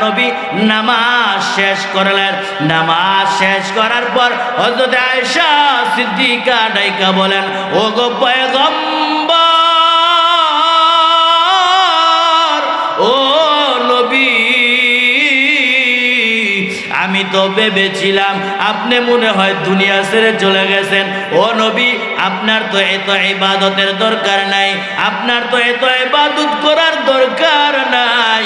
নবী নামাজ শেষ করলেন। নামাজ শেষ করার পর হযরত আয়েশা সিদ্দিকা ডাইকা বলেন, ওগো পয়গম্বর, ও নবী, আমি তো ভেবেছিলাম আপনি মনে হয় দুনিয়া ছেড়ে চলে গেছেন। ও নবী, আপনার তো এত ইবাদতের দরকার নাই, আপনার তো এত ইবাদত করার দরকার নাই।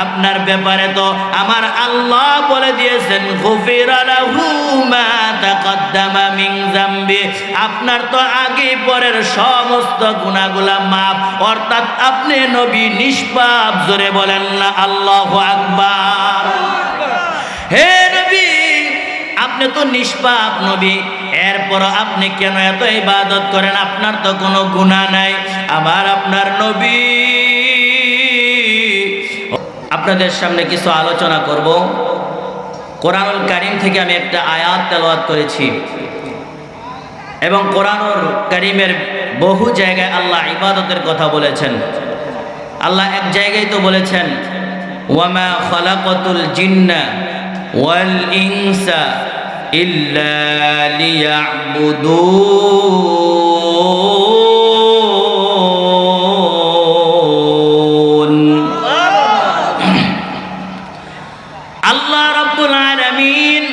আপনার ব্যাপারে তো আমার আল্লাহ বলে দিয়েছেন, গুফিরা লাহু মা তাকদ্দামা মিন যামবি। আপনার তো আগে পরের সমস্ত গুনাহগুলা মাফ, অর্থাৎ আপনি নবী নিষ্পাপ। জোরে বলেন না আল্লাহু আকবার। হে নবী, আপনি তো নিষ্পাপ নবী, এরপর আপনি কেন এত ইবাদত করেন? আপনার তো কোনো গুনাহ নাই। আমার আপনার নবী, আপনাদের সামনে কিছু আলোচনা করব। কোরআনুল কারীম থেকে আমি একটা আয়াত তেলাওয়াত করেছি এবং কোরআনুল কারীমের বহু জায়গায় আল্লাহ ইবাদতের কথা বলেছেন। আল্লাহ এক জায়গায় তো বলেছেন, ওয়ামা খালাকাতুল জিন্না ওয়াল ইনসা ইল্লা লিয়াবুদুন। আল্লাহ রাব্বুল আলামিন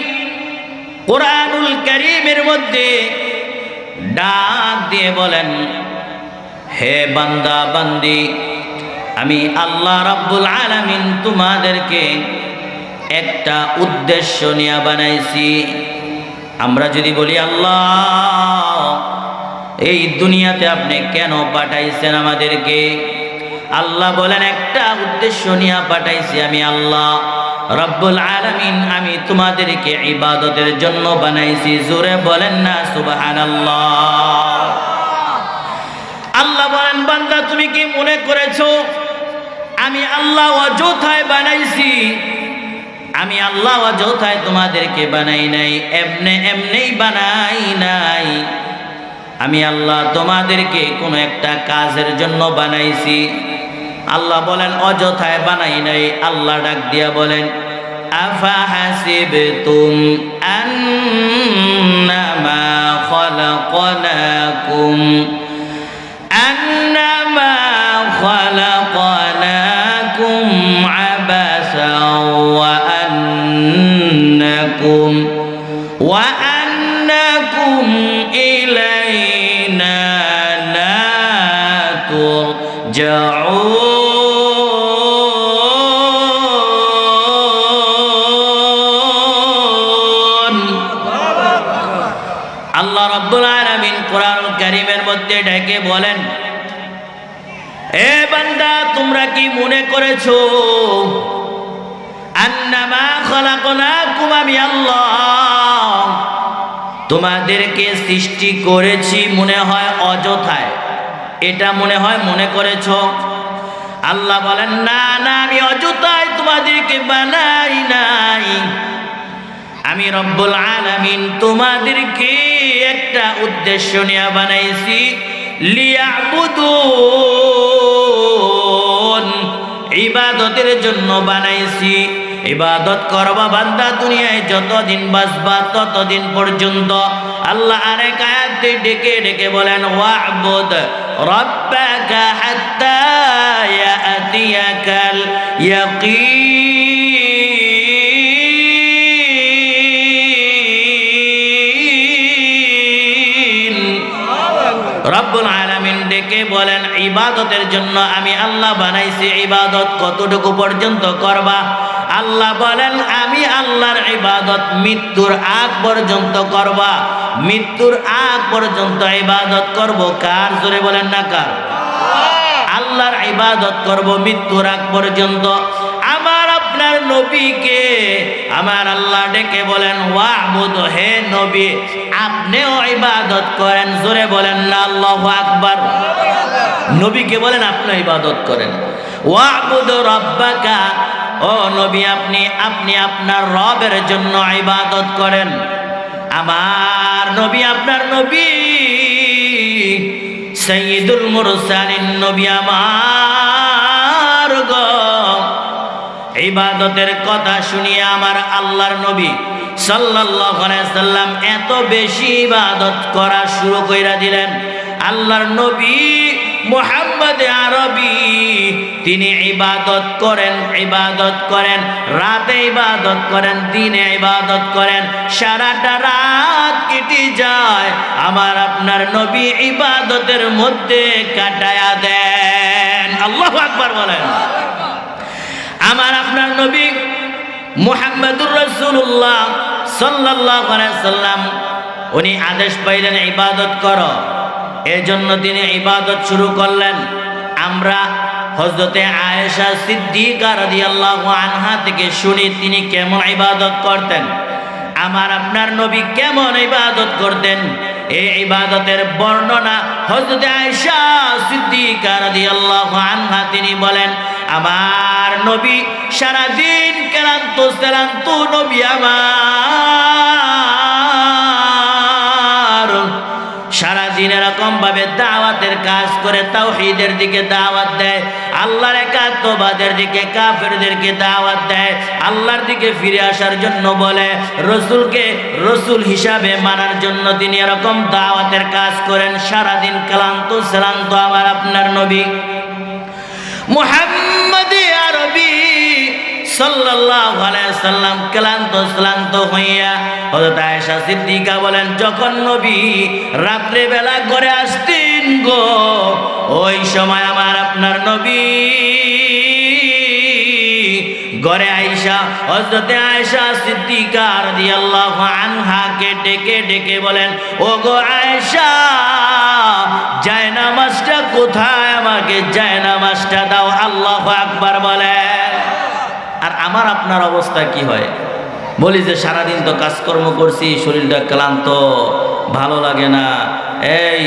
কোরআনুল কারীমের মধ্যে ডাক দিয়ে বলেন, হে বান্দা বান্দি, আমি আল্লাহ রাব্বুল আলামিন তোমাদেরকে একটা উদ্দেশ্য নিয়ে বানাইছি। আমরা যদি বলি, আল্লাহ এই দুনিয়াতে আপনি কেন পাঠাইছেন আমাদেরকে? আল্লাহ বলেন, একটা উদ্দেশ্য নিয়ে পাঠাইছি আমি আল্লাহ রাব্বুল আলামিন। আমি তোমাদেরকে ইবাদতের জন্য বানাইছি। জোরে বলেন না সুবহানাল্লাহ। আল্লাহ বলেন, বান্দা তুমি কি মনে করেছো আমি আল্লাহ অযথায় বানাইছি? আমি আল্লাহ অযথায় তোমাদেরকে বানাই নাই, এমনেই বানাই নাই। আমি আল্লাহ তোমাদেরকে কোনো একটা কাজের জন্য বানাইছি। আল্লাহ বলেন, অযথায় বানাই নাই। আল্লাহ ডাক দিয়া বলেন, আফাহাসিবতুম আন্নামা খালাকনাকুম আবাসা ওয়া আন্নাকুম ইলাইনা লা তুরজাউন। আল্লাহ রাব্বুল আলামিন কোরআনুল কারীমের মধ্যে ডেকে বলেন, এ বান্দা, তোমরা কি মনে করেছো আন্নামা খালাকনাকুম, আমি আল্লাহ তোমাদেরকে সৃষ্টি করেছি মনে হয় অযথায়? এটা মনে করেছো? আল্লাহ বলেন, না না, আমি অযথায় তোমাদেরকে বানাই নাই। আমি রব্বুল আলামিন তোমাদেরকে একটা উদ্দেশ্য নিয়ে বানাইছি, লিয়াবুদুন, ইবাদতের জন্য বানাইছি। ইবাদত করবা বান্দা, দুনিয়ায় যতদিন বাঁচবা ততদিন পর্যন্ত। আল্লাহ আরেক আয়াতে ডেকে ডেকে বলেন, ওয়া'বুদ রাব্বাকা হাত্তা ইয়াতিয়াকাল ইয়াকিন। রব্বুল আলামিন ডেকে বলেন, ইবাদতের জন্য আমি আল্লাহ বানাইছি। ইবাদত কতটুকু পর্যন্ত করবা? আল্লাহ বলেন, আমি আল্লাহর ইবাদত মৃত্যুর আগ পর্যন্ত করবা। মৃত্যুর আগ পর্যন্ত ইবাদত করব। কার? জোরে বলেন না কার? আল্লাহর ইবাদত করব মৃত্যুর আগ পর্যন্ত। আমার আপনার নবীকে আমার আল্লাহ ডেকে বলেন, ওয়া'বুদ, হে নবী আপনিও ইবাদত করেন। জোরে বলেন না আল্লাহু আকবার। নবীকে বলেন আপনি ইবাদত করেন। ওয়া'বুদ রাব্বাকা, ও নবী আপনি আপনার রবের জন্য ইবাদত করেন। আমার নবী, আপনার নবী সাইয়্যিদুল মুরসালিন নবী আমার গো, ইবাদতের কথা শুনিয়ে আমার আল্লাহর নবী সাল্লাল্লাহু আলাইহি সাল্লাম এত বেশি ইবাদত করা শুরু কইরা দিলেন। আল্লাহর নবী মুহাম্মদ আরবি তিনি ইবাদত করেন, রাতে ইবাদত করেন, দিনে ইবাদত করেন, সারাটা রাত কেটে যায় আমার আপনার নবী ইবাদতের মধ্যে কাটায়া দেন। আল্লাহু আকবার বলেন। আমার আপনার নবী মুহাম্মদুর রাসূলুল্লাহ সাল্লাল্লাহু আলাইহি সাল্লাম উনি আদেশ পাইলেন ইবাদত করো, এজন্য তিনি ইবাদত শুরু করলেন। আমরা হযরতে আয়েশা সিদ্দিকা রাদিয়াল্লাহু আনহা থেকে শুনি তিনি কেমন ইবাদত করতেন, আমার আপনার নবী কেমন ইবাদত করতেন। এই ইবাদতের বর্ণনা হযরতে আয়েশা সিদ্দিকা রাদিয়াল্লাহু আনহা তিনি বলেন, আমার নবী সারাদিন ক্লান্ত নবী আমার সারাদিন এরকম ভাবে দাওয়াতের কাজ করে, তাওহীদের দিকে দাওয়াত দেয়, আল্লাহর একাত্মবাদের দিকে, কাফেরদেরকে দাওয়াত দেয়, আল্লাহর দিকে ফিরে আসার জন্য বলে, রসুলকে রসুল হিসাবে মানার জন্য তিনি এরকম দাওয়াতের কাজ করেন। সারাদিন ক্লান্ত আমার আপনার নবী মুহাম্মদ আরবি সাল্লাল্লাহু আলাইহি সাল্লাম ক্লান্ত হইয়া হযরত আয়েশা সিদ্দিকা বলেন, যখন নবী রাত্রে বেলা ঘরে আসতেন গো, ওই সময় আমার আপনার নবী ঘরে আয়েশা হযরতে আয়েশা সিদ্দিকা রাদিয়াল্লাহু আনহাকে ডেকে বলেন, ও গো আয়েশা, জায়নামাজটা কোথায়, আমাকে জায়নামাজটা দাও। আল্লাহু আকবার বলে। আর আমার আপনার অবস্থা কি হয়? বলি যে সারাদিন তো কাজকর্ম করছি, শরীরটা ক্লান্ত, ভালো লাগে না, এই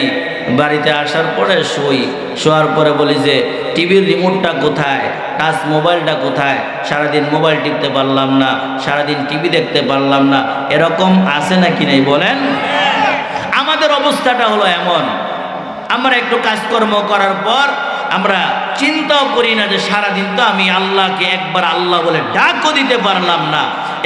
বাড়িতে আসার পরে শোয়ার পরে বলি যে টিভির রিমোটটা কোথায়, টাচ মোবাইলটা কোথায়, সারাদিন মোবাইল টিপতে পারলাম না, সারাদিন টিভি দেখতে পারলাম না, এরকম আছে নাকি নেই বলেন? আমাদের অবস্থাটা হলো এমন, আমরা একটু কাজকর্ম করার পর আমরা চিন্তাও করি না যে সারাদিন তো আমি আল্লাহকে একবার আল্লাহ বলে ডাকও দিতে পারলাম না,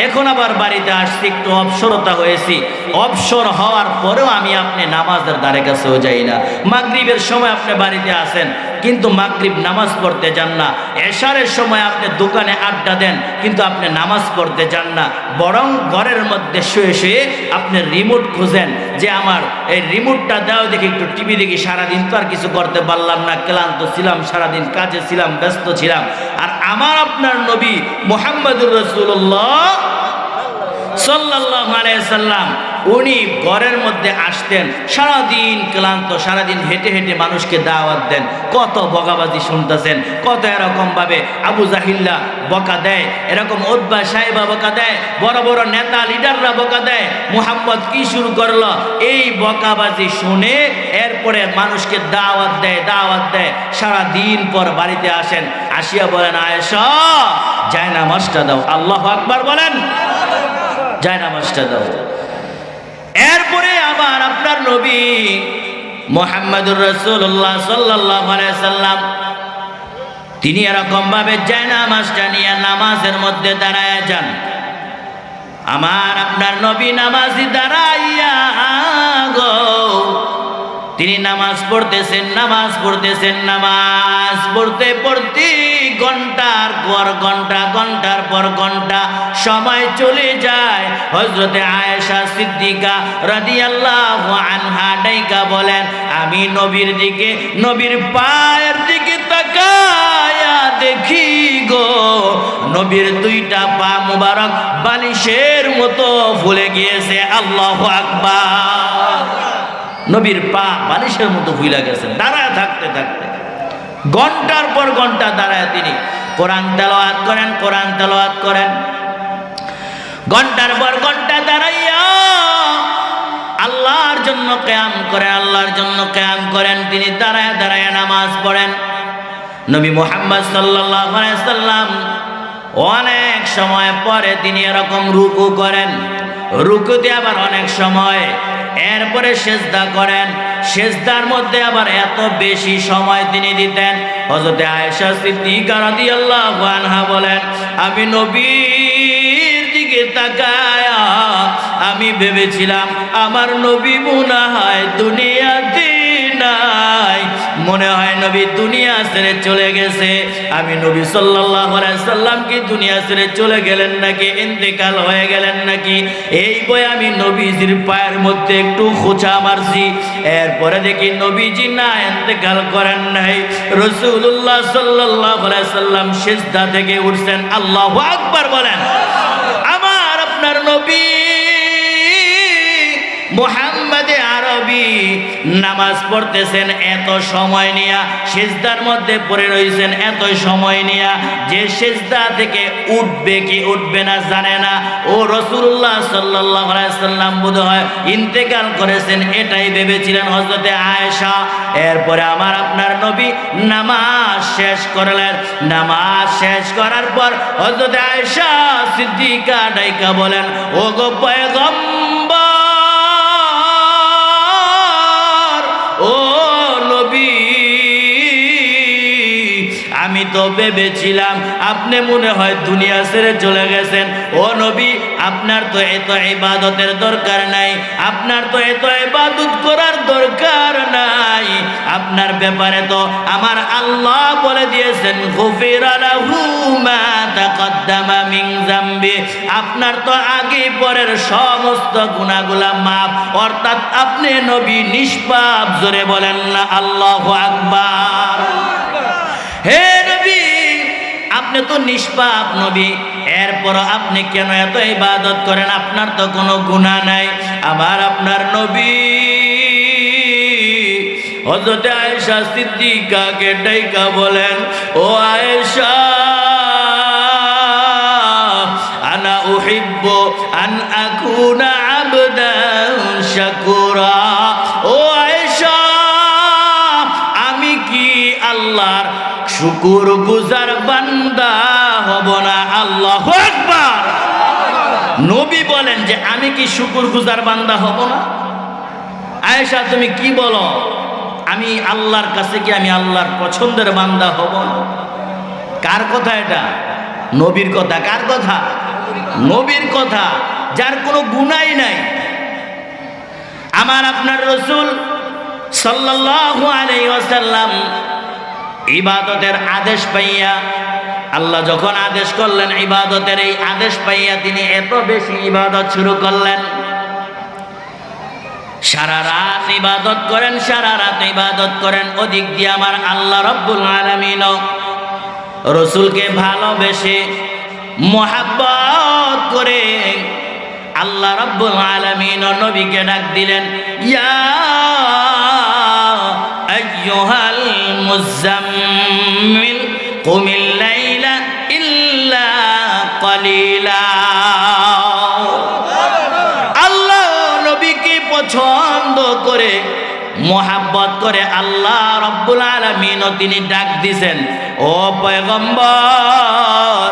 এখন আবার বাড়িতে আসছি, একটু অবসরতা হয়েছি, অবসর হওয়ার পরেও আমি আপনি নামাজের দ্বারে কাছেও যাই না। মাগরিবের সময় আপনি বাড়িতে আসেন কিন্তু মাগরিব নামাজ পড়তে যান না, এশারের সময় আপনি দোকানে আড্ডা দেন কিন্তু আপনি নামাজ পড়তে যান না, বরং ঘরের মধ্যে শুয়ে আপনি রিমোট খুঁজেন যে আমার এই রিমোটটা দাও দেখি, একটু টিভি দেখি, সারাদিন তো আর কিছু করতে পারলাম না, ক্লান্ত ছিলাম, সারাদিন কাজে ছিলাম, ব্যস্ত ছিলাম। আর আমার আপনার নবী মুহাম্মদুর রাসূলুল্লাহ সাল্লাল্লাহু আলাইহি সাল্লাম উনি ঘরের মধ্যে আসতেন, সারাদিন ক্লান্ত, সারাদিন হেঁটে মানুষকে দাওয়াত দেন, কত বকাবাজি শুনতেছেন, কত এরকম ভাবে আবু জাহিল্লা বকা দেয়, এরকম উতবা সাহেবা বকা দেয়, বড় বড় নেতা লিডাররা বকা দেয়, মুহাম্মদ কি শুরু করলো, এই বকাবাজি শুনে এরপরে মানুষকে দাওয়াত দেয়। সারাদিন পর বাড়িতে আসেন, আসিয়া বলেন, আয়েশা জায়নামাজটা দাও। আল্লাহু আকবার বলেন। জায়নামাজটা দাও। এরপরে আবার আপনার নবী মুহাম্মদুর রাসূলুল্লাহ সাল্লাল্লাহু আলাইহি সাল্লাম তিনি এরকম ভাবে জায়নামাজটা নিয়ে নামাজের মধ্যে দাঁড়ায় যান। আমার আপনার নবী নামাজি দাঁড়াইয়া গো তিনি নামাজ পড়তেছেন, নামাজ পড়তে ঘন্টার পর ঘন্টা সময় চলে যায়। হযরতে আয়েশা সিদ্দিকা রাদিয়াল্লাহু আনহা ডাইকা বলেন, আমি নবীর দিকে, নবীর পায়ের দিকে তাকায়া দেখি গো, নবীর দুইটা পা মুবারক বালিশের মতো ফুলে গিয়েছে। আল্লাহু আকবার। নবীর পা বালিশের মতো ফুলে গেছে। দাঁড়ায় থাকতে ঘন্টার পর ঘন্টা দাঁড়ায় তিনি কোরআন তেলাওয়াত করেন। ঘন্টার পর ঘন্টা দাঁড়াইয়া আল্লাহর জন্য কিয়াম করেন। তিনি দাঁড়ায় নামাজ পড়েন। নবী মুহাম্মদ সাল্লাল্লাহু আলাইহি সাল্লাম অনেক সময় পরে তিনি এরকম রুকু করেন, রুকুতে আবার অনেক সময়, এরপরে সিজদা করেন, সিজদার মধ্যে আবার এত বেশি সময় তিনি দিতেন। হযরত আয়েশা সিদ্দিকা রাদিয়াল্লাহু আনহা বলেন, আমি নবীর দিকে তাকায়া আমি ভেবেছিলাম আমার নবী মনে হয় দুনিয়াতে নাই, মনে হয় নবী দুনিয়া ছেড়ে চলে গেছে। আমি নবী সাল্লাল্লাহু আলাইহি সাল্লাম কি দুনিয়া ছেড়ে চলে গেলেন নাকি, ইন্তেকাল হয়ে গেলেন নাকি, এই বই আমি নবীজির পায়ের মধ্যে একটু খোঁচা মারছি। এরপরে দেখি নবীজি না ইন্তেকাল করেন নাই, রাসূলুল্লাহ সাল্লাল্লাহু আলাইহি সাল্লাম সিজদা থেকে উঠছেন। আল্লাহু আকবার বলেন। আমার আপনার নবী মুহাম্মদে আরবি নামাজ পড়তেছেন এত সময় নিয়া, সিজদার মধ্যে পড়ে রইছেন এত সময় নিয়া, যে সিজদা থেকে উঠবে কি উঠবে না জানে না। ও রাসূলুল্লাহ সাল্লাল্লাহু আলাইহি সাল্লাম বোধহয় ইন্তেকাল করেছেন এটাই ভেবেছিলেন হযরতে আয়েশা। এরপরে আমার আপনার নবী নামাজ শেষ করলেন। নামাজ শেষ করার পর হযরতে আয়েশা সিদ্দিকা ডাইকা বলেন, ও গো পয়গম্বর, ও নবী, আমি তো ভেবেছিলাম আপনি মনে হয় দুনিয়া ছেড়ে চলে গেছেন। ও নবী, আপনার তো এত ইবাদতের দরকার নাই, আপনার তো এত ইবাদত করার দরকার নাই, আপনার ব্যাপারে তো আমার আল্লাহ বলে দিয়েছেন গুফিরা লাহু মা তাকদ্দামা মিন যামবি, আপনার তো আগে পরের সমস্ত গুনাহগুলা মাফ, অর্থাৎ আপনি নবী নিষ্পাপ। জোরে বলেন না আল্লাহু আকবার। হে নবী, আপনি তো নিষ্পাপ নবী, এরপর আপনি কেন এত ইবাদত করেন? আপনার তো কোনো গুনাহ নাই। আমার আপনার নবী হযরত আয়েশা সিদ্দিকাকে ডাইকা বলেন, ও আয়েশা, আনা উহিব্বু আন আকুনা আবদান শাকুরা। ও আয়েশা, আমি কি আল্লাহর শুকুর গুজার বান্দা হব না? আল্লাহু আকবার। নবী বলেন যে আমি কি শুকুর গুজার বান্দা হব না? আয়েশা তুমি কি বলো, আমি আল্লাহর কাছে কি আমি আল্লাহর পছন্দের বান্দা হব না? কার কথা এটা? নবীর কথা। কার কথা? নবীর কথা, যার কোনো গুনাহই নাই। আমার আপনার রাসূল সাল্লাল্লাহু আলাইহি ওয়াসাল্লাম ইবাদতের আদেশ পাইয়া, আল্লাহ যখন আদেশ করলেন ইবাদতের, এই আদেশ পাইয়া তিনি এত বেশি ইবাদত শুরু করলেন। সারা রাত ইবাদত করেন, সারা রাত ইবাদত করেন। ওদিক দিয়ে আমার আল্লাহ রাব্বুল আলামিন রাসূলকে ভালোবেসে মুহাব্বত করে আল্লাহ রাব্বুল আলামিন নবীকে ডাক দিলেন, ইয়া আইয়ুহাল মুযাম্মিল কুমিল লাইলা ইল্লা কালিলা। আল্লাহ নবীকে পছন্দ করে মোহাব্বত করে আল্লাহ রাব্বুল আলামিন তিনি ডাক দিছেন, ও পয়গম্বর,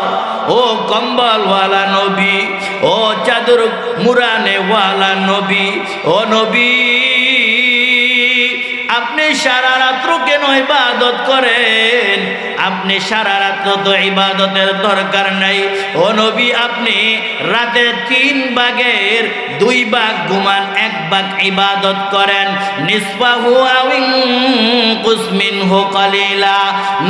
ও কম্বলওয়ালা নবী, ও চাদর মুরানেওয়ালা নবী, ও নবী, আপনি সারা রাত্র কেন ইবাদত করেন? আপনি সারা রাত্র তো ইবাদতের দরকার নাই। ও নবী, আপনি রাতে 3 ভাগের 2 ভাগ ঘুমান, 1 ভাগ ইবাদত করেন। নিসফাহু আও ইনকুস মিনহু কালিলা।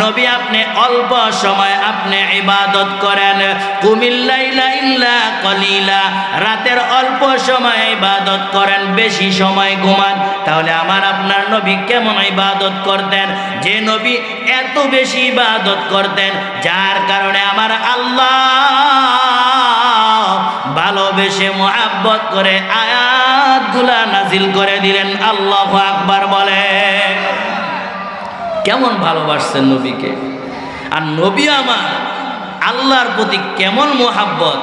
নবী, আপনি অল্প সময় আপনি ইবাদত করেন। কুমিল লাইলা ইল্লা কালিলা, রাতের অল্প সময় ইবাদত করেন, বেশি সময় ঘুমান। তাহলে আমার আপনার নবী কেমন ইবাদত করতেন? যে নবী এত বেশি ইবাদত করতেন, যার কারণে আমার আল্লাহ ভালোবেসে মুহাব্বত করে আয়াতগুলা নাজিল করে দিলেন। আল্লাহু আকবার বলে। কেমন ভালোবাসছেন নবীকে। আর নবী আমার আল্লাহর প্রতি কেমন মুহাব্বত।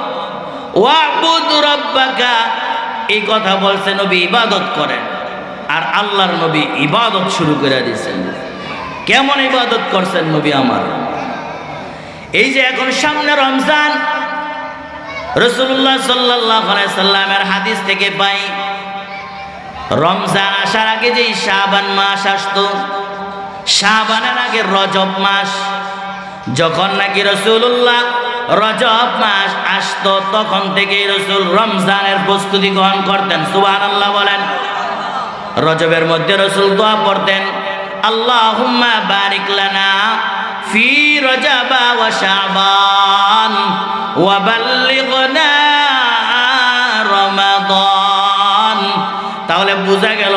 ওয়াবুদ রাব্বাকা, এই কথা বলছে নবী ইবাদত করেন, আর আল্লাহর নবী ইবাদত শুরু করে দিয়েছেন। কেমন ইবাদত করছেন নবী আমার। এই যে এখন সামনে রমজান, রাসূলুল্লাহ সাল্লাল্লাহু আলাইহি সাল্লামের হাদিস থেকে পাই, রমজান আসার আগে যেই শাবান মাস আসতো, শাবানের আগে রজব মাস, যখন নাকি রাসূলুল্লাহ রজব মাস আসতো তখন থেকে রাসূল রমজানের প্রস্তুতি গ্রহণ করতেন। সুবহানাল্লাহ বলেন। রজবের মধ্যে রাসূল দোয়া পড়তেন, আল্লাহুম্মা বারিক লানা ফি রজবা ওয়া শাবান ওয়া বাল্লিগনা রমাদান। তাহলে বোঝা গেল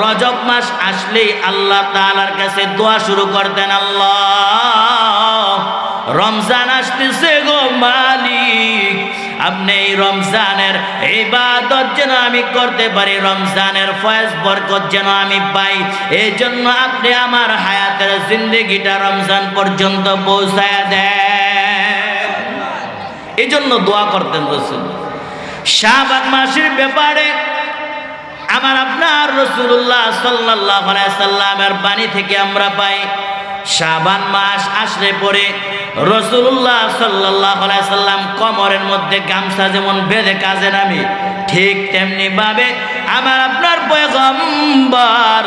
রজব মাস আসলেই আল্লাহ তাআলার কাছে দোয়া শুরু করতেন, আল্লাহ রমজান আসতেছে গো মালিক, আপনি এই রমজানের ইবাদত যেন আমি করতে পারি, রমজানের ফয়েজ বরকত যেন আমি পাই, এই জন্য আপনি আমার হায়াতের জিন্দেগিটা রমজান পর্যন্ত পৌঁছায়া দেন। এই জন্য দোয়া করতেন রাসূল। শাবান মাসের ব্যাপারে আমার আপনার রাসূলুল্লাহ সাল্লাল্লাহু আলাইহি সাল্লামের বাণী থেকে আমরা পাই, শাবান মাস আসলে পরে রাসূলুল্লাহ সাল্লাল্লাহু আলাইহি সাল্লাম কোমরের মধ্যে গামছা যেমন বেঁধে কাজে নামে, ঠিক তেমনি ভাবে আমার আপনার পয়গম্বর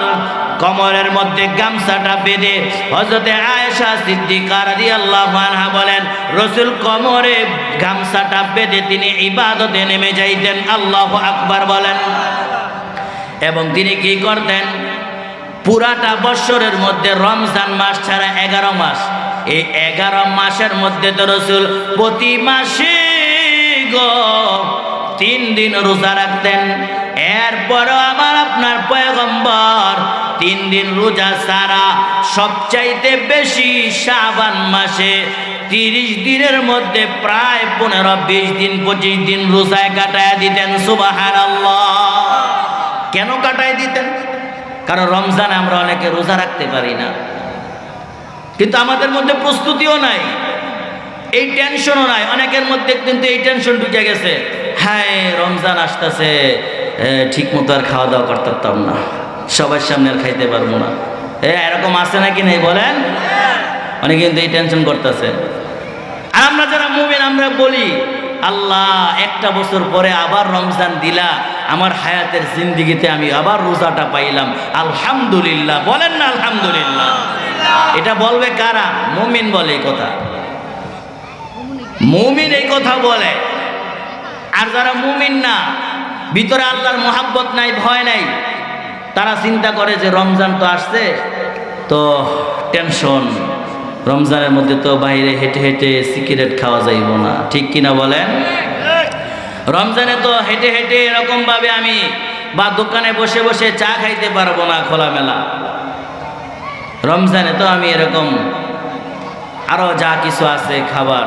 কোমরের মধ্যে গামছাটা বেঁধে হযরতে আয়েশা সিদ্দিকা রাদিয়াল্লাহু আনহা বলেন, রাসূল কোমরে গামছাটা বেঁধে তিনি ইবাদতে নেমে যাইতেন। আল্লাহু আকবার বলেন। এবং তিনি কি করতেন, পুরাটা বছরের মধ্যে রমজান মাস ছাড়া 11 মাস, এই 11 মাসের মধ্যে তো রাসূল প্রতি মাসে গো 3 দিন রোজা রাখতেন। এরপরও আমার আপনার পয়গম্বর 3 দিন রোজা ছাড়া সবচাইতে বেশি শাবান মাসে 30 দিনের মধ্যে প্রায় 15, 20 দিন, 25 দিন রোজায় কাটায় দিতেন। সুবহানাল্লাহ। কেন কাটায় দিতেন? কারণ রমজানে আমরা অনেকে রোজা রাখতে পারি না, কিন্তু আমাদের মধ্যে প্রস্তুতিও নাই, এই টেনশনও নাই। অনেকের মধ্যে কিন্তু এই টেনশন ঢুকে গেছে, হ্যাঁ রমজান আসতেছে, ঠিক মতো আর খাওয়া দাওয়া করতে পারতাম না, সবার সামনে আর খাইতে পারবো না, এরকম আছে নাকি নেই বলেন? অনেকে কিন্তু এই টেনশন করতেছে। আর আমরা যারা মুমিন আমরা বলি, আল্লাহ একটা বছর পরে আবার রমজান দিলা, আমার হায়াতের জিন্দিগিতে আমি আবার রোজাটা পাইলাম, আলহামদুলিল্লাহ। বলেন না আলহামদুলিল্লাহ? এটা বলবে কারা? মুমিন বলে এই কথা, মুমিন এই কথা বলে। আর যারা মুমিন না, ভিতরে আল্লাহর মোহাব্বত নাই, ভয় নাই, তারা চিন্তা করে যে রমজান তো আসছে, তো টেনশন, রমজানের মধ্যে তো বাইরে হেঁটে হেঁটে সিগারেট খাওয়া যাইব না, ঠিক কিনা বলেন? রমজানে তো হেঁটে হেঁটে এরকম ভাবে আমি বা দোকানে বসে বসে চা খাইতে পারবো না খোলামেলা, রমজানে তো আমি এরকম আরো যা কিছু আছে খাবার,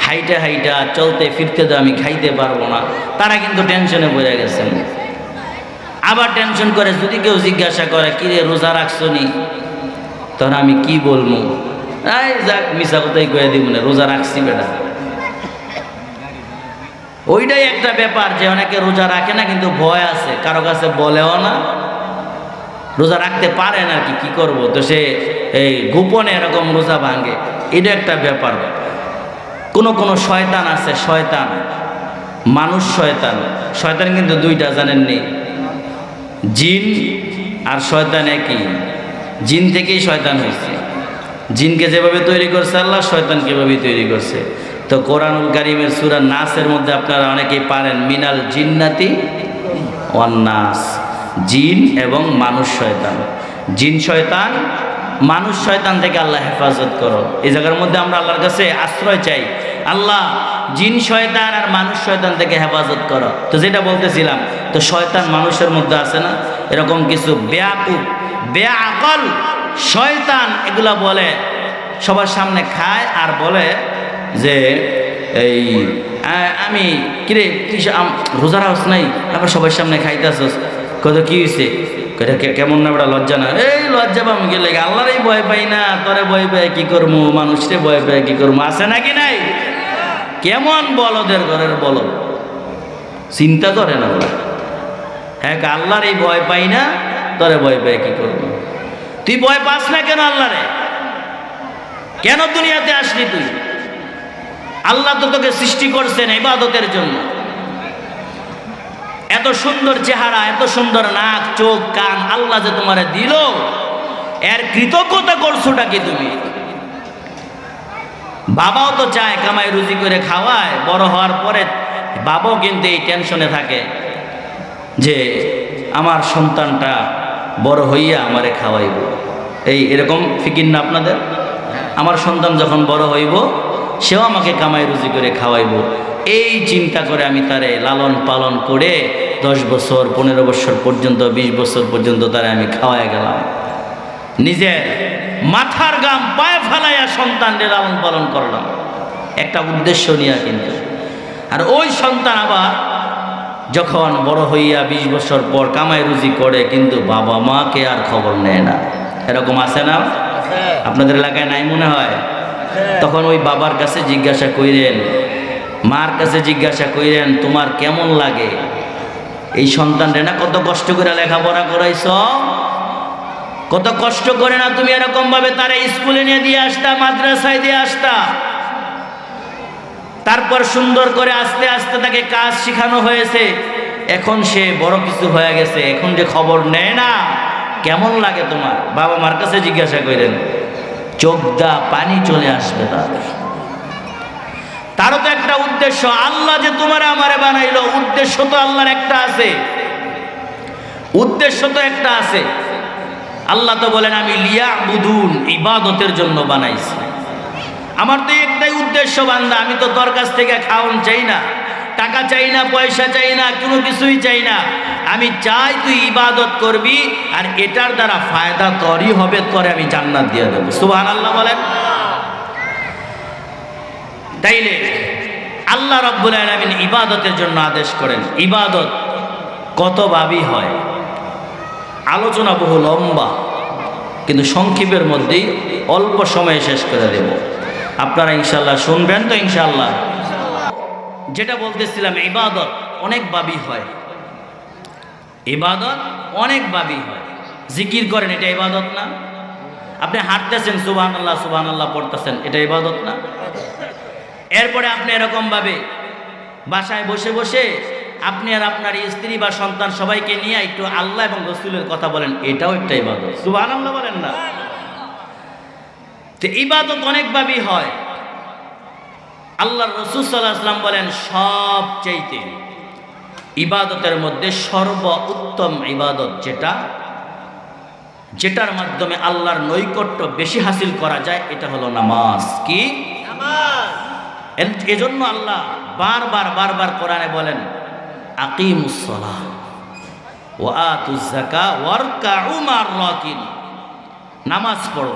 হাইটা হাইটা চলতে ফিরতে তো আমি খাইতে পারবো না। তারা কিন্তু টেনশনে পড়ে গেছেন। আবার টেনশন করে যদি কেউ জিজ্ঞাসা করে কিরে রোজা রাখছো নি, তখন আমি কি বলবো? এই যাক মিশা কোথায় কয়ে দিব না, রোজা রাখছি বেটা। ওইটাই একটা ব্যাপার যে অনেকে রোজা রাখে না, কিন্তু ভয় আছে, কারো কাছে বলেও না, রোজা রাখতে পারে না, আর কি করব, তো সে এই গোপনে এরকম রোজা ভাঙে। এটা একটা ব্যাপার। কোন কোন শয়তান আছে, শয়তান মানুষ শয়তান, শয়তান কিন্তু দুইটা, জানেননি? জিন আর শয়তান একই, জিন থেকেই শয়তান হয়েছে। জিনকে যেভাবে তৈরি করছে আল্লাহ, শয়তানকে এভাবেই তৈরি করছে। তো কোরআনুল কারীমের সূরা নাসের মধ্যে আপনারা অনেকেই পারেন, মিনাল জিন্নাতি ওয়ান নাস, জিন এবং মানুষ শয়তান। জিন শয়তান, মানুষ শয়তান থেকে আল্লাহ হেফাজত করো। এই জায়গার মধ্যে আমরা আল্লাহর কাছে আশ্রয় চাই, আল্লাহ জিন শয়তান আর মানুষ শয়তান থেকে হেফাজত করো। তো যেটা বলতেছিলাম, তো শয়তান মানুষের মধ্যে আছে না, এরকম কিছু বেয়াকুব বেআকল শয়তান এগুলা বলে, সবার সামনে খায় আর বলে যে এই আমি কিরে রোজা রাখছ নাই, আবার সবার সামনে খাইতেছস, কত কি হয়েছে, কেমন না বেটা, লজ্জা না? এই লজ্জা পাম গেলে আল্লাহরই ভয় পাই না, তোরে ভয় পাই কি করবো, মানুষরে ভয় পাই কি করবো, আছে নাকি নাই? কেমন বলদের ঘরের বলদ, চিন্তা করে না ওরা। হ্যাঁ আল্লাহর এই ভয় পাই না, তোরে ভয় পাই কি করবো? তুই ভয় পাস না কেন আল্লাহরে? কেন দুনিয়াতে আসলি তুই? আল্লাহ তো তোকে সৃষ্টি করছেন ইবাদতের জন্য। এত সুন্দর চেহারা, এত সুন্দর নাক, চোখ, কান আল্লাহ যে তোমারে দিল, এর কৃতজ্ঞতা করছোটা কি তুমি? বাবাও তো চায় কামাই রুজি করে খাওয়ায়, বড় হওয়ার পরে বাবাও কিন্তু এই টেনশনে থাকে যে আমার সন্তানটা বড় হইয়া আমারে খাওয়াইব। এরকম ফিকির না আপনাদের? আমার সন্তান যখন বড় হইব সেও আমাকে কামাই রুজি করে খাওয়াইব, এই চিন্তা করে আমি তারে লালন পালন করে 10 বছর 15 বছর পর্যন্ত 20 বছর পর্যন্ত তারে আমি খাওয়াই গেলাম। নিজের মাথার গাম পায়ে ফেলাইয়া সন্তানদের লালন পালন করলাম একটা উদ্দেশ্য নিয়ে কিন্তু। আর ওই সন্তান আবার যখন বড় হইয়া 20 বছর পর কামাই রুজি করে কিন্তু বাবা মাকে আর খবর নেয় না। এরকম আছে না? আপনাদের এলাকায় নাই মনে হয়? তখন ওই বাবার কাছে জিজ্ঞাসা কইরেন, মার কাছে জিজ্ঞাসা কইরেন, তোমার কেমন লাগে এই সন্তানরে না কত কষ্ট করে লেখাপড়া করাইছ, কত কষ্ট করে না তুমি এরকম ভাবে তারে স্কুলে নিয়ে দিয়ে আসতা, মাদ্রাসায় দিয়ে আসতা, তারপর সুন্দর করে আস্তে আস্তে তাকে কাজ শেখানো হয়েছে, এখন সে বড় কিছু হয়ে গেছে, এখন যে খবর নেয় না, কেমন লাগে তোমার? বাবা মার কাছে জিজ্ঞাসা করেন, চোখ দা পানি চলে আসবে তারও তো একটা উদ্দেশ্য। আল্লাহ যে তোমার আমারে বানাইলো, উদ্দেশ্য তো আল্লাহর একটা আছে, উদ্দেশ্য তো একটা আছে। আল্লাহ তো বলেন আমি লিয়াবুদুন, ইবাদতের জন্য বানাইছি। আমার তো একটাই উদ্দেশ্য, বান্দা আমি তো তোর কাছ থেকে খাওন চাই না, টাকা চাই না, পয়সা চাই না, কোনো কিছুই চাই না। আমি চাই তুই ইবাদত করবি, আর এটার দ্বারা ফায়দা তোরই হবে, তোরে আমি জান্নাত দিয়ে দেবো। সুবহানাল্লাহ বলেন। তাইলে আল্লাহ রাব্বুল আলামিন ইবাদতের জন্য আদেশ করেন। ইবাদত কত ভাবই হয়, আলোচনা বহু লম্বা, কিন্তু সংক্ষেপের মধ্যেই অল্প সময়ে শেষ করে দেব। আপনারা ইনশাল্লাহ শুনবেন তো? ইনশাল্লাহ। যেটা বলতেছিলাম, ইবাদত অনেক ভাবই হয়, ইবাদত অনেক ভাবই হয়। জিকির করেন, এটা ইবাদত না? আপনি হাঁটতেছেন, সুবহানাল্লাহ সুবহানাল্লাহ পড়তেছেন, এটা ইবাদত না? এরপরে আপনি এরকম ভাবে বাসায় বসে বসে আপনি আর আপনার স্ত্রী বা সন্তান সবাইকে নিয়ে একটু আল্লাহ এবং রাসূলের কথা বলেন, এটাও একটা ইবাদত। সুবহানাল্লাহ বলেন না? তো ইবাদত অনেক ভাবেই হয়। আল্লাহর রাসূল সাল্লাল্লাহু আলাইহি ওয়াসাল্লাম বলেন, সবচাইতে ইবাদতের মধ্যে সর্বোত্তম ইবাদত যেটার মাধ্যমে আল্লাহর নৈকট্য বেশি হাসিল করা যায়, এটা হলো নামাজ। কি? নামাজ। এজন্য আল্লাহ বারবার কোরআনে বলেন, আকিমুস সালাহ ওয়া আতুজ যাকাত ওয়ারকাউ মা'র রাকিন, নামাজ পড়ো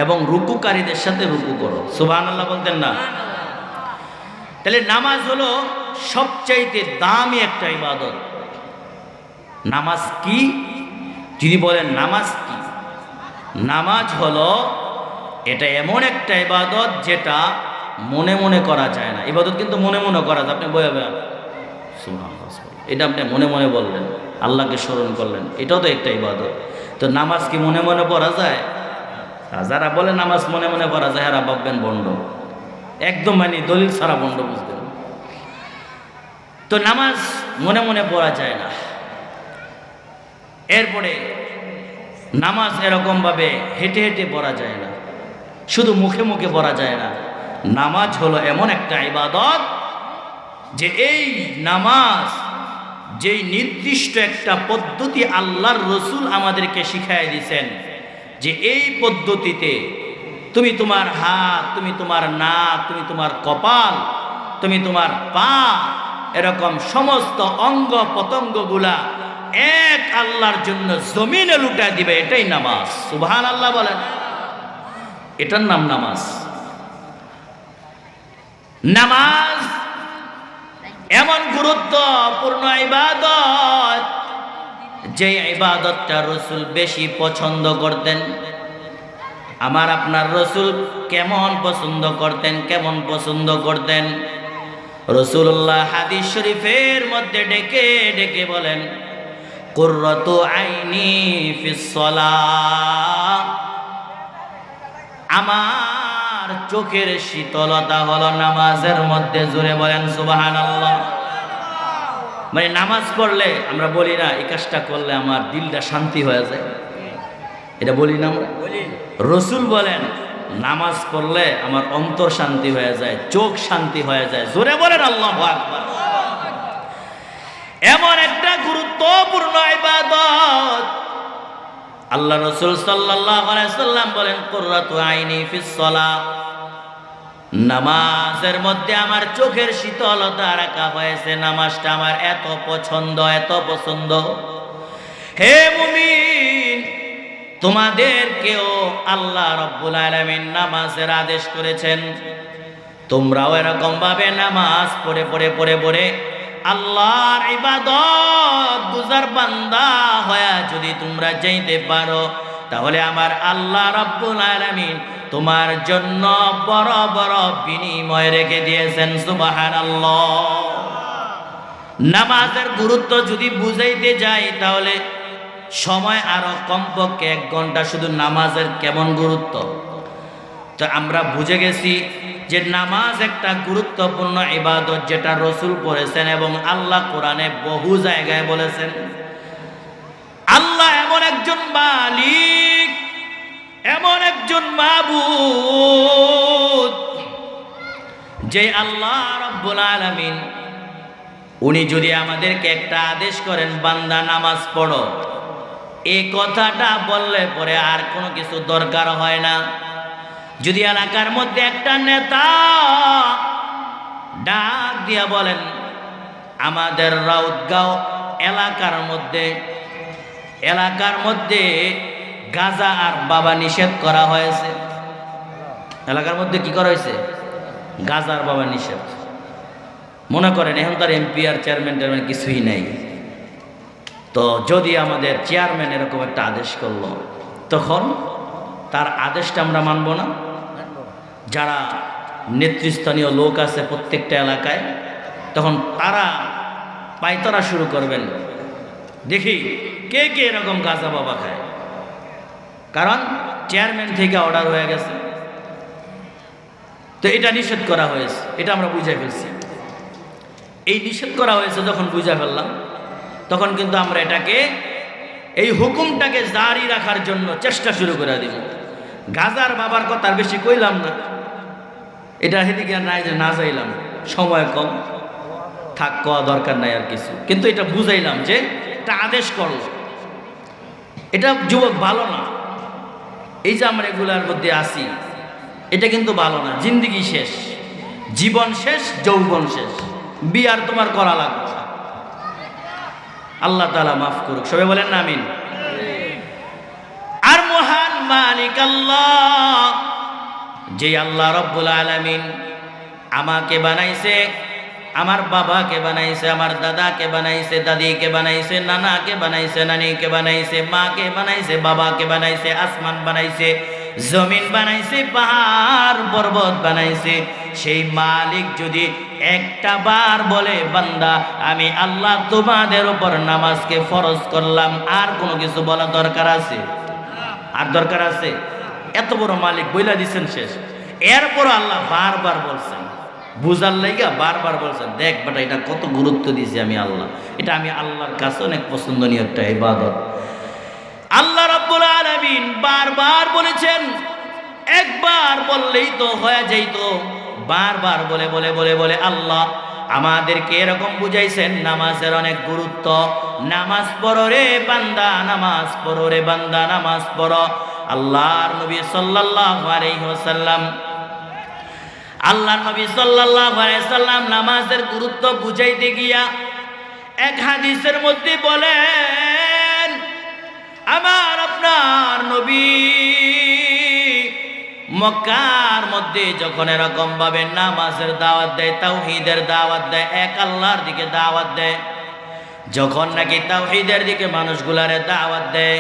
এবং রুকুকারীদের সাথে রুকু করো। সুবহানাল্লাহ বলতেন না? তাহলে নামাজ হলো সবচাইতে দামি একটা ইবাদত। নামাজ কি? যদি বলেন নামাজ কি, নামাজ হলো এটা এমন একটা ইবাদত যেটা মনে মনে করা যায় না। ইবাদত কিন্তু মনে মনে করা যায়। আপনি বলবেন সুবহানাল্লাহ, এটা আপনি মনে মনে বললেন, আল্লাহকে স্মরণ করলেন, এটাও তো একটা ইবাদত। তো নামাজ কি মনে মনে পড়া যায়? যারা বলে নামাজ মনে মনে পড়া যায়, এরা ভাববেন বন্ড, একদম মানে দলিল ছাড়া বন্ড, বুঝবেন? তো নামাজ মনে মনে পড়া যায় না। এরপরে নামাজ এরকম ভাবে হেঁটে হেঁটে পড়া যায় না, শুধু মুখে মুখে পড়া যায় না। নামাজ হলো এমন একটা ইবাদত যে এই নামাজ, যেই নির্দিষ্ট একটা পদ্ধতি আল্লাহর রাসূল আমাদেরকে শিখাই দিয়েছেন, যে এই পদ্ধতিতে তুমি তোমার হাত, তুমি তোমার নাক, তুমি তোমার কপাল, তুমি তোমার পা, এরকম সমস্ত অঙ্গ প্রত্যঙ্গগুলা এক আল্লাহর জন্য জমিনে লুটায় দিবে, এটাই নামাজ। সুবহানাল্লাহ বলেন। এটার নাম নামাজ। নামাজ এমন গুরুত্বপূর্ণ ইবাদত, যে ইবাদতটা রাসূল বেশি পছন্দ করতেন। আমার আপনার রাসূল কেমন পছন্দ করতেন? কেমন পছন্দ করতেন? রাসূলুল্লাহ হাদিস শরীফের মধ্যে ডেকে ডেকে বলেন, কুররাতু আইনি ফিস সালাহ, আমার চোখের শীতলতা হলো নামাজের মধ্যে। জোরে বলেন সুবহানাল্লাহ। মানে নামাজ পড়লে আমরা বলি না এই কাজটা করলে আমার দিলটা শান্তি হয়ে যায়, এটা বলি না আমরা? রসুল বলেন নামাজ পড়লে আমার অন্তর শান্তি হয়ে যায়, চোখ শান্তি হয়ে যায়। জোরে বলেন আল্লাহু আকবার। এমন একটা গুরুত্বপূর্ণ ইবাদত আল্লাহ রসুল সাল্লাল্লাহু আলাইহি সাল্লাম বলেন কুররাতু আইনি ফিস সালাহ, নামাজের মধ্যে আমার চোখের শীতলতা রাখা হয়েছে। নামাজটা আমার এত পছন্দ, এত পছন্দ। হে মুমিন, তোমাদেরকেও আল্লাহ রাব্বুল আলামিন নামাজের আদেশ করেছেন, তোমরাও এরকম ভাবে নামাজ পড়ে পড়ে পড়ে পড়ে আল্লাহর ইবাদত গুজার বান্দা হয়ে যদি তোমরা যাইতে পারো, তাহলে আমার আল্লাহ রাব্বুল আলামিন তোমার জন্য বড় বড় বিনিময় রেখে দিয়েছেন। সুবহানাল্লাহ। নামাজের গুরুত্ব যদি বুঝাইতে যাই তাহলে সময় আরো কমপক্ষে 1 ঘন্টা। শুধু নামাজের কেমন গুরুত্ব তো আমরা বুঝে গেছি যে নামাজ একটা গুরুত্বপূর্ণ ইবাদত, যেটা রসুল পড়েছেন এবং আল্লাহ কোরআনে বহু জায়গায় বলেছেন। আল্লাহ এমন একজন মালিক, এমন একজন মাবুদ, যে আল্লাহ রাব্বুল আলামিন উনি যদি আমাদেরকে একটা আদেশ করেন বান্দা নামাজ পড়ো, এই কথাটা বললে পরে আর কোনো কিছু দরকার হয় না। যদি এলাকার মধ্যে একটা নেতা ডাক দিয়া বলেন আমাদের রাউতগাঁও এলাকার মধ্যে গাঁজা আর বাবা নিষেধ করা হয়েছে, এলাকার মধ্যে কি করা হয়েছে? গাঁজা আর বাবা নিষেধ। মনে করেন এখন তার এমপি আর চেয়ারম্যান কিছুই নেই, তো যদি আমাদের চেয়ারম্যান এরকম একটা আদেশ করলো, তখন তার আদেশটা আমরা মানব না? যারা নেতৃস্থানীয় লোক আছে প্রত্যেকটা এলাকায়, তখন তারা পায়তারা শুরু করবেন, দেখি কে কে এরকম গাঁজা বাবা খায়। কারণ চেয়ারম্যান থেকে অর্ডার হয়ে গেছে, তো এটা নিষেধ করা হয়েছে, এটা আমরা বুঝে ফেলছি। এই নিষেধ করা হয়েছে যখন বুঝে ফেললাম, তখন কিন্তু আমরা এটাকে, এই হুকুমটাকে জারি রাখার জন্য চেষ্টা শুরু করে দিব। গাজার বাবার কথা আর বেশি কইলাম না, এটা সেদিকে নাই যে না যাইলাম, সময় কম, থাক কওয়া দরকার নাই আর কিছু, কিন্তু এটা বুঝাইলাম যে এটা আদেশ করল, এটা যুবক ভালো না। এই যে আমরা এগুলার মধ্যে আসি, এটা কিন্তু ভালো না। জিন্দিগি শেষ, জীবন শেষ, যৌবন শেষ, বিয়ার তোমার করা লাগবে। আল্লাহ তাআলা মাফ করুক, সবাই বলেন না আমিন। আর মহান মালিক আল্লাহ, যে আল্লাহ রাব্বুল আলামিন আমাকে বানাইছে, আমার বাবাকে বানাইছে, আমার দাদাকে বানাইছে, দাদিকে বানাইছে, নানাকে বানাইছে, নানিকে বানাইছে, মাকে বানাইছে, বাবাকে বানাইছে, আসমান বানাইছে, জমিন বানাইছে, পাহাড় পর্বত বানাইছে, সেই মালিক যদি একটা বার বলে বান্দা আমি আল্লাহ তোমাদের উপর নামাজকে ফরজ করলাম, আর কোনো কিছু বলা দরকার আছে? আর দরকার আছে? এত বড় মালিক বইলা দিচ্ছেন শেষ। এরপর আল্লাহ বারবার বলছেন, বুঝার লাইগা বারবার বলছেন, দেখ বেটা এটা কত গুরুত্ব দিয়েছি আমি আল্লাহ, এটা আমি আল্লাহর কাছে অনেক পছন্দনীয় একটা ইবাদত। আল্লাহ রাব্বুল আলামিন বারবার বলেছেন, একবার বললেই তো হয়ে যাইত, বারবার বলে বলে বলে বলে আল্লাহ আমাদেরকে এরকম বুঝাইছেন নামাজের অনেক গুরুত্ব। নামাজ পড়ো রে বান্দা, নামাজ পড়ো রে বান্দা, নামাজ পড়ো। আল্লাহর নবী সাল্লাল্লাহু আলাইহি ওয়াসাল্লাম, আল্লাহর নবী সাল্লাল্লাহু আলাইহি ওয়াসাল্লাম নামাজের গুরুত্ব বুঝাইতে গিয়া এক হাদিসের মধ্যে বলেন, আমার আপনার নবী মক্কার মধ্যে যখন এরকম ভাবে নামাজের দাওয়াত দেয়, তাওহীদের দাওয়াত দেয়, এক আল্লাহর দিকে দাওয়াত দেয়, যখন নাকি তাওহীদের দিকে মানুষগুলারে দাওয়াত দেয়,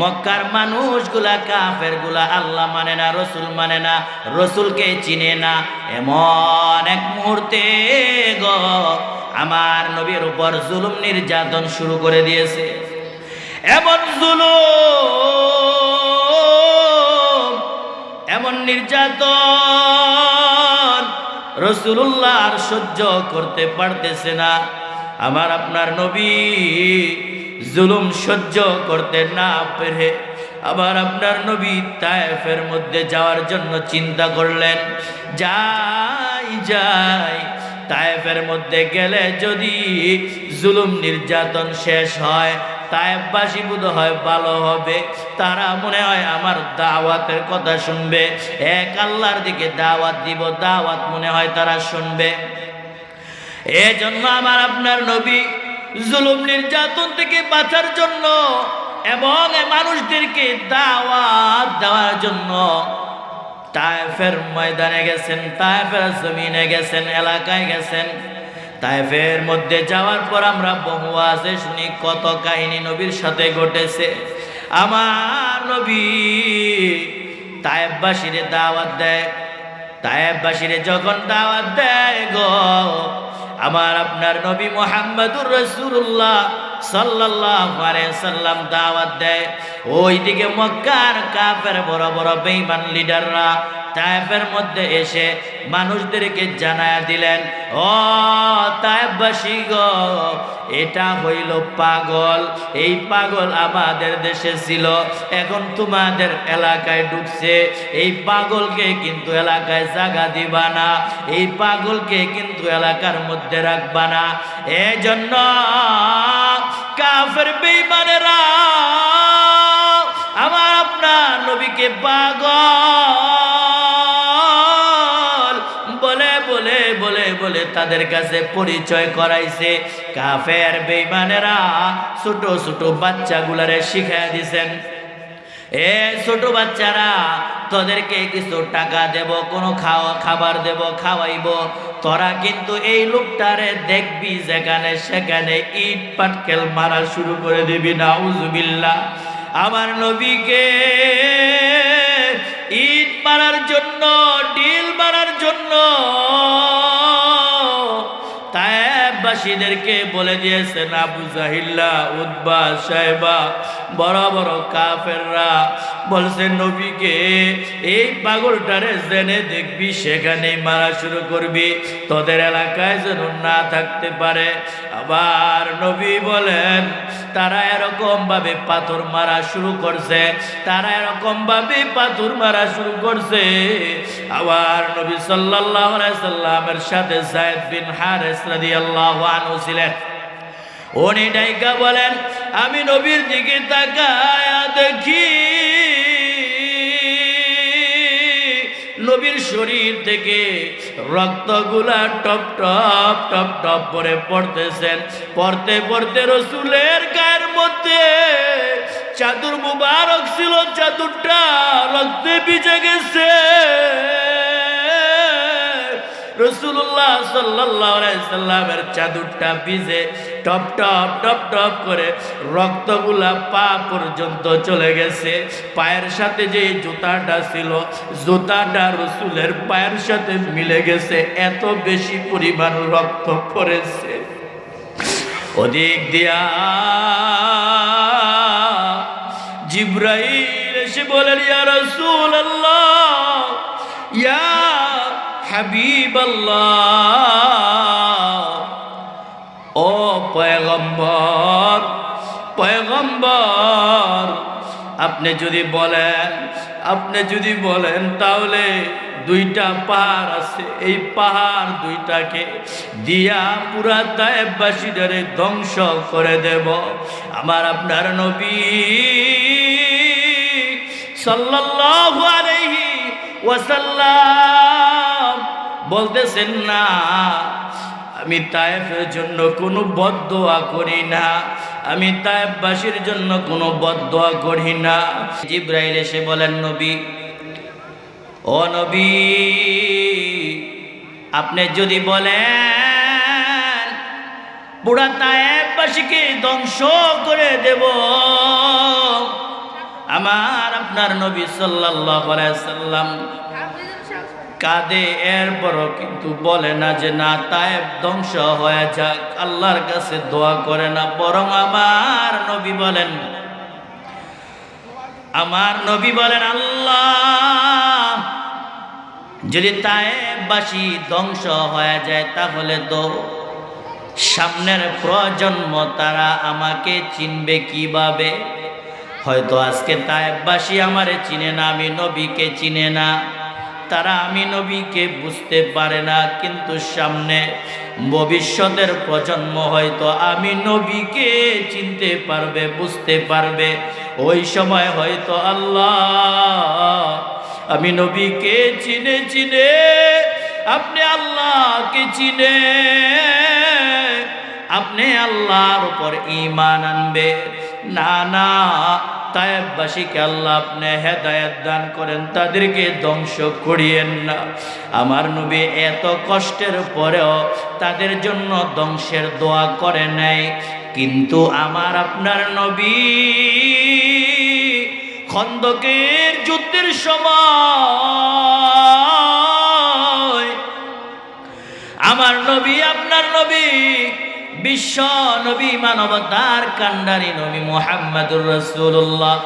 মক্কার মানুষগুলা কাফেরগুলা আল্লাহ মানে না, রসুল মানে না, রসুলকে চিনে না, এমন এক মুহূর্তে গো আমার নবীর উপর জুলুম নির্যাতন শুরু করে দিয়েছে। এমন জুলুম, এমন নির্যাতন রাসূলুল্লাহ আর সহ্য করতে পারতেছে না। আমার আপনার নবী জুলুম সহ্য করতে না পেরে আবার আপনার নবী তায়েফের মধ্যে যাওয়ার জন্য চিন্তা করলেন, যাই তায়েফের মধ্যে গেলে যদি জুলুম নির্যাতন শেষ হয়, তায়েফবাসী বোধ হয় ভালো হবে, তারা মনে হয় আমার দাওয়াতের কথা শুনবে, এক আল্লাহর দিকে দাওয়াত দিব, দাওয়াত মনে হয় তারা শুনবে। এজন্য আমার আপনার নবী জুলুম নির্যাতন থেকে বাঁচার জন্য এবং মানুষদেরকে দাওয়াত দেওয়ার জন্য তায়েফের ময়দানে গেছেন, তায়েফের জমিনে গেছেন, এলাকায় গেছেন। তায়েফের মধ্যে যাওয়ার পর আমরা বহু আছে শুনি, কত কাহিনী নবীর সাথে ঘটেছে। আমার নবী তায়েফবাসীরে দাওয়াত দেয়, তায়েফবাসীরে যখন দাওয়াত দেয় গো, আমার আপনার নবী মুহাম্মদুর রাসূলুল্লাহ সাল্লাল্লাহু আলাইহি সাল্লাম দাওয়াত দেয়। ওইদিকে মক্কার কাফের বড় বড় বেঈমান লিডাররা তায়েফের মধ্যে এসে মানুষদেরকে জানায়া দিলেন, ও তায়েফবাসী গো, এটা হইল পাগল, এই পাগল আমাদের দেশে ছিল, এখন তোমাদের এলাকায় ঢুকছে, এই পাগলকে কিন্তু এলাকায় জায়গা দিবা না, এই পাগলকে কিন্তু এলাকার মধ্যে রাখবা না। এজন্য কাফের বেঈমানেরা আমার আপনার নবীকে পাগল বলে বলে বলে বলে তাদের কাছে পরিচয় করাইছে। কাফের বেঈমানেরা ছোট ছোট বাচ্চাগুলারে শিখাইয়া দিছেন, এ ছোট বাচ্চারা তোদেরকে কিছু টাকা দেব, কোনো খাবার দেব, খাওয়াইব, তোরা কিন্তু এই লোকটারে দেখবি যেখানে সেখানে ইট পাটকেল মারা শুরু করে দিবি। নাউজুবিল্লাহ। আমার নবীকে ইট মারার জন্য, ডিল মারার জন্য তায়েফবাসীদেরকে বলে দিয়েছেন আবু জাহিল্লা, উতবা, সাইবা, বড় বড় কাফেররা বলছে নবীকে এই পাগলটারে জেনে দেখবি সেখানেই মারা শুরু করবি, তোদের এলাকায় যেন না থাকতে পারে। আবার নবী বলেন তারা এরকম ভাবে পাথর মারা শুরু করছে, তারা এরকম ভাবে পাথর মারা শুরু করছে। আবার নবী সাল্লাল্লাহু আলাইহি সাল্লামের সাথে যায়েদ বিন হারিস রাদিয়াল্লাহু আনহু ছিলেন। উনি ডাইকা বলেন, আমি নবীর দিকে তাকায়া দেখি নবীর শরীর থেকে রক্তগুলা টপ টপ টপ টপ করে পড়তেছেন। পড়তে পড়তে রাসূলের গায়ের মধ্যে চাদর মুবারক ছিল, চাদরটা রক্তে ভিজে গেছে। রাসূলুল্লাহ সাল্লাল্লাহু আলাইহি সাল্লামের চাদরটা ভিজে টপ টপ টপ টপ করে রক্তগুলা পা পর্যন্ত চলে গেছে। পায়ের সাথে যে জুতাটা ছিল, জুতাটা রাসূলের পায়ের সাথে মিলে গেছে, এত বেশি পরিমাণ রক্ত পড়েছে। ওদিক দিয়া জিবরাইল এসে বলেন, ইয়া রাসূলুল্লাহ, ইয়া হাবিবাল্লাহ, ও পয়গম্বর, পয়গম্বর, আপনি যদি বলেন তাহলে দুইটা পাহাড় আছে, এই পাহাড় দুইটাকে দিয়া পুরা তায়েফবাসীদের ধ্বংস করে দেব। আমার আপনার নবী সাল্লাল্লাহু আলাইহি ওয়াসাল্লাম বলতেছেন, না, আমি তায়েফের জন্য কোনো বদদোয়া করি না, আমি তায়েফবাসীর জন্য কোনো বদদোয়া করি না। জিবরাইল এসে বলেন, নবী, ও নবী, আপনি যদি বলেন পুরা তায়েফবাসীকে ধ্বংস করে দেব, আমার আপনার নবী সাল্লাল্লাহু আলাইহি সাল্লাম কাঁদে, এরপরও কিন্তু বলে না যে না তায়েফ ধ্বংস হয়ে যাক, আল্লাহর কাছে দোয়া করে না। বরং আমার নবী বলেন আল্লাহ, যদি তায়েফবাসী ধ্বংস হয়ে যায় তাহলে তো সামনের প্রজন্ম তারা আমাকে চিনবে কিভাবে? হয়তো আজকে তায়েববাসী আমারে চিনে না, আমি নবীকে চিনে না, তারা আমি নবীকে বুঝতে পারে না, কিন্তু সামনে ভবিষ্যতের প্রজন্ম হয়তো আমি নবীকে চিনতে পারবে, বুঝতে পারবে। ওই সময় হয়তো আল্লাহ আমি নবীকে চিনে চিনে আপনি আল্লাহকে চিনে আপনি আল্লাহর উপর ঈমান আনবে। না না, তায়েববাসীকে আল্লাহ আপনি হেদায়েত দান করেন, তাদেরকে ধ্বংস করিয়েন না। আমার নবী এত কষ্টের পরেও তাদের জন্য ধ্বংসের দোয়া করে নাই, কিন্তু আমার আপনার নবী খন্দকের যুদ্ধের সময় আমার নবী আপনার নবী বিশ্ব নবী মানবতার কান্ডারি নবী মুহাম্মদুর রাসূলুল্লাহ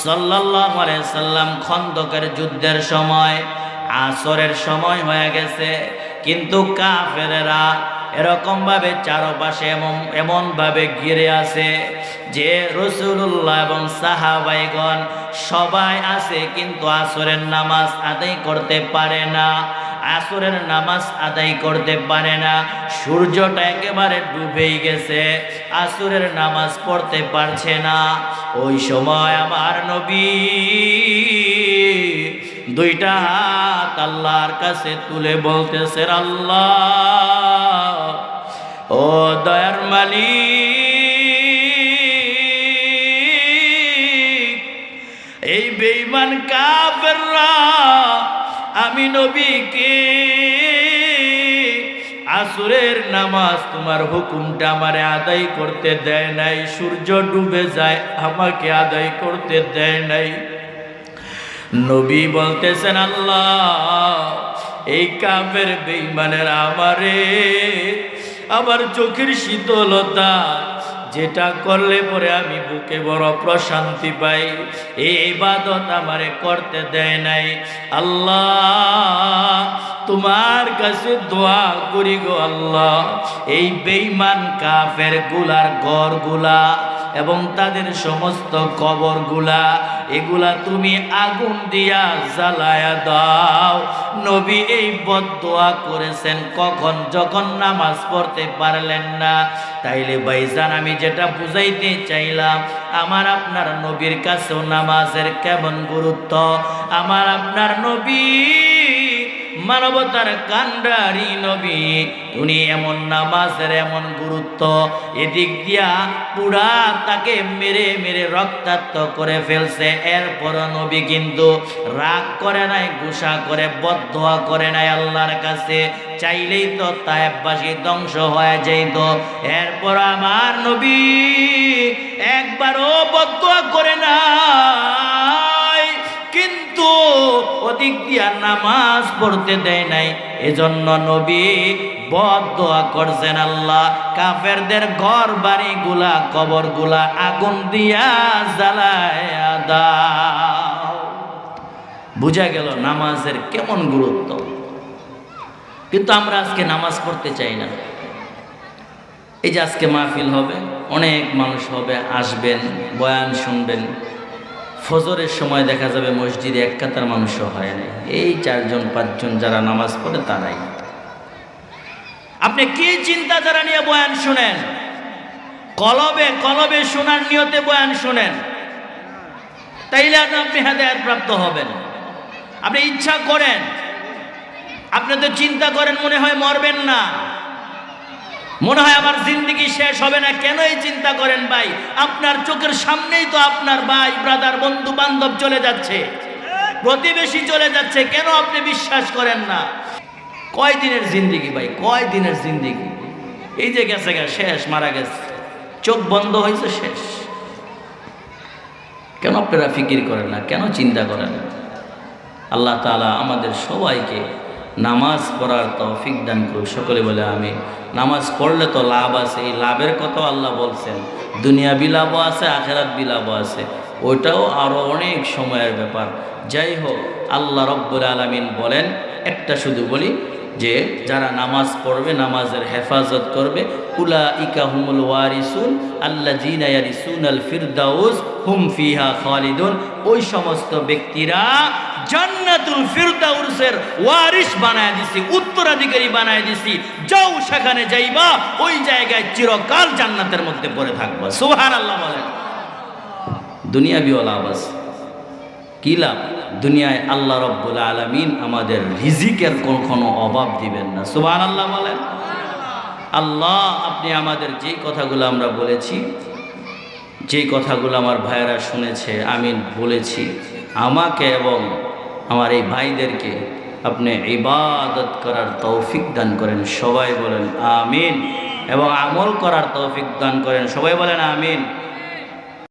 সাল্লাল্লাহু আলাইহি সাল্লাম খন্দকের যুদ্ধের সময় আসরের সময় হয়ে গেছে, কিন্তু কাফেররা এরকম ভাবে চারপাশে এমন ভাবে ঘিরে আছে যে রাসূলুল্লাহ এবং সাহাবাইগণ সবাই আছে, কিন্তু আসরের নামাজ আদায় করতে পারে না, আসরের নামাজ আদায় করতে পারে না। সূর্যটা একেবারে ডুবেই গেছে, আসরের নামাজ পড়তে পারছে না। ওই সময় আমার নবী দুইটা হাত আল্লাহর কাছে তুলে বলতেছেন, আল্লাহ ও দয়ার মালিক, এই বেঈমান কাফেররা আমি নবীকে আসরের নামাজ তোমার হুকুমটা আমারে আদায় করতে দেয় নাই, সূর্য ডুবে যায় আমাকে আদায় করতে দেয় নাই। নবী বলতেছেন, আল্লাহ এই কাফের বেঈমানের আমার চোখের শীতলতা যেটা করলে পরে আমি বুকে বড় প্রশান্তি পাই, এই ইবাদত আমারে করতে দেয় নাই। আল্লাহ তোমার কাছে দোয়া করি গো আল্লাহ, এই বেঈমান কাফের গুলার ঘরগুলা এবং তাদের সমস্ত কবরগুলা এগুলা তুমি আগুন দিয়া জ্বালায়া দাও। নবী এই বদদোয়া করেছেন কখন? যখন নামাজ পড়তে পারলেন না। তাইলে ভাইজান আমি যেটা বুঝাইতে চাইলাম, আমার আপনার নবীর কাছেও নামাজের কেমন গুরুত্ব। আমার আপনার নবী মানবতার কান্ডারি নবী, উনি এমন নামাজের এমন গুরুত্ব, এদিক দিয়া পুরা তাকে মেরে মেরে রক্তাক্ত করে ফেলছে। এরপর নবী কিন্তু রাগ করে নাই, গুসা করে বদদোয়া করে নাই আল্লাহর কাছে, চাইলেই তো তায়েববাসী ধ্বংস হয়ে যাইত। এরপর আমার নবী একবারও বদদোয়া করে নাই, কিন্তু ওদিক দিয়া নামাজ পড়তে দেয় নাই। এজন্য নবী বদদোয়া করছেন, আল্লাহ কাফেরদের ঘর বাড়িগুলা কবরগুলা আগুন দিয়া জ্বালায়া দাও। বুঝা গেল নামাজের কেমন গুরুত্ব। কিন্তু আমরা আজকে নামাজ পড়তে চাই না। এই যে আজকে মাহফিল হবে, অনেক মানুষ হবে, আসবেন, বয়ান শুনবেন, ফজরের সময় দেখা যাবে মসজিদে এক কাতার মানুষও হয় না। এই 4-5 যারা নামাজ পড়ে তারাই। আপনি কি চিন্তা যারা নিয়ে বয়ান শুনেন? কলবে কলবে শোনার নিয়তে বয়ান শুনেন, তাইলে আপনি হেদায়েত প্রাপ্ত হবেন। আপনি ইচ্ছা করেন, আপনি তো চিন্তা করেন মনে হয় মরবেন না, মনে হয় আমার জিন্দেগি শেষ হবে না। কেন এই চিন্তা করেন ভাই? আপনার চোখের সামনেই তো আপনার ভাই ব্রাদার বন্ধু বান্ধব চলে যাচ্ছে, প্রতিবেশী চলে যাচ্ছে। কেন আপনি বিশ্বাস করেন না? কয় দিনের জিন্দেগি ভাই, কয় দিনের জিন্দেগি? এই যে গেছে শেষ, মারা গেছে, চোখ বন্ধ হয়েছে, শেষ। কেন আপনারা ফিকির করেন না? কেন চিন্তা করেন না? আল্লাহ তাআলা আমাদের সবাইকে নামাজ পড়ার তৌফিক দান করুন। সকলে বলে আমি। নামাজ পড়লে তো লাভ আছে, এই লাভের কথা আল্লাহ বলছেন। দুনিয়া বিলাপও আছে, আখেরাত বিলাপও আছে, ওইটাও আরও অনেক সময়ের ব্যাপার। যাই হোক, আল্লাহ রব্বুল আলামিন বলেন, একটা শুধু বলি, যে যারা নামাজ পড়বে, নামাজের হেফাজত করবে, উলাইকা হুমুল ওয়ারিসুন আল্লাযীনা ইয়ারিসুনাল ফিরদাউস হুম ফিহা খালিদুন, ওই সমস্ত ব্যক্তিরা জান্নাতুল ফিরদাউসের ওয়ারিস বানায় দিছি, উত্তরাধিকারী বানায় দিছি। যাও সেখানে যাইবা, ওই জায়গায় চিরকাল জান্নাতের মধ্যে পড়ে থাকবা। সুবহানাল্লাহ বলেন। দুনিয়াবি লাভ আছে, কি লাভ? দুনিয়ায় আল্লাহ রব্বুল আলামিন আমাদের রিজিকের কোনো অভাব দিবেন না। সুবহানাল্লাহ বলেন। আল্লাহ, আপনি আমাদের যেই কথাগুলো আমরা বলেছি, যেই কথাগুলো আমার ভাইয়েরা শুনেছে, আমি বলেছি, আমাকে এবং আমার এই ভাইদেরকে আপনি ইবাদত করার তৌফিক দান করেন। সবাই বলেন আমিন। এবং আমল করার তৌফিক দান করেন। সবাই বলেন আমিন।